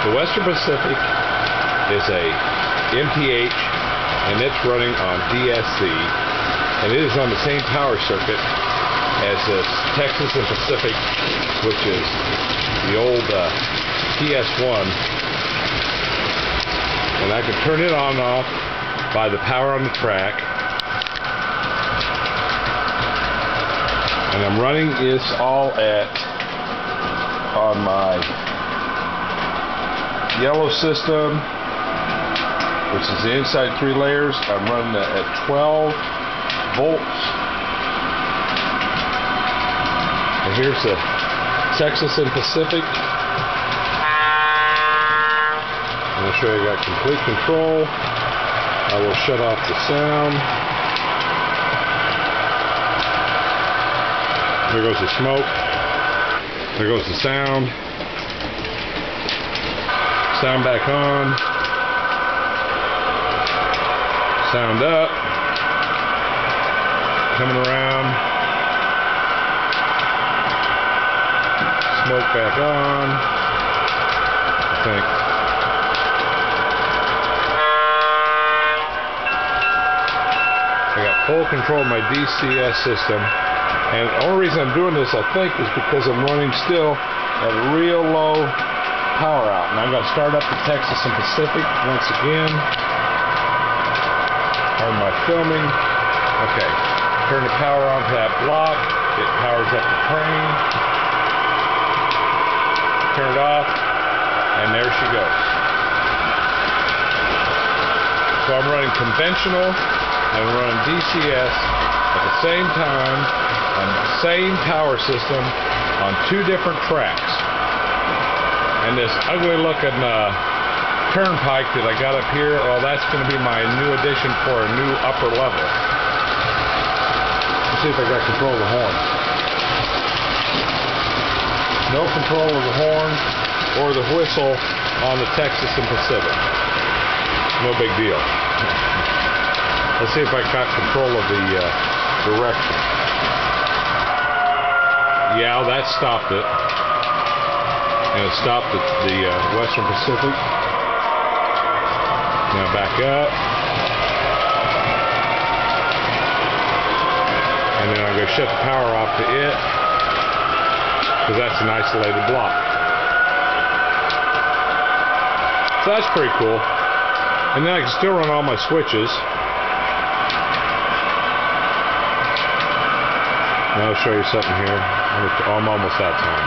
The Western Pacific is a MTH, and it's running on DSC, and it is on the same power circuit as this Texas and Pacific, which is the old TS1, and I can turn it on and off by the power on the track. And I'm running this all on my yellow system, which is the inside 3 layers. I'm running it at 12 volts. And here's the Texas and Pacific. I'm going to show you I got complete control. I will shut off the sound. There goes the smoke. There goes the sound. Sound back on. Sound up. Coming around. Smoke back on. I think. I got full control of my DCS system. And the only reason I'm doing this, I think, is because I'm running still at a real low power out. And I'm going to start up the Texas and Pacific once again. Turn my filming. Okay. Turn the power on to that block. It powers up the crane. Turn it off. And there she goes. So I'm running conventional and I'm running DCS at the same time. On the same power system on 2 different tracks. And this ugly looking turnpike that I got up here, well, that's going to be my new addition for a new upper level. Let's see if I got control of the horn. No control of the horn or the whistle on the Texas and Pacific. No big deal. Let's see if I got control of the direction. Yeah, that stopped it. And it stopped at the Western Pacific. Now back up. And then I'm going to shut the power off to it, because that's an isolated block. So that's pretty cool. And then I can still run all my switches. Now I'll show you something here. I'm almost out of time.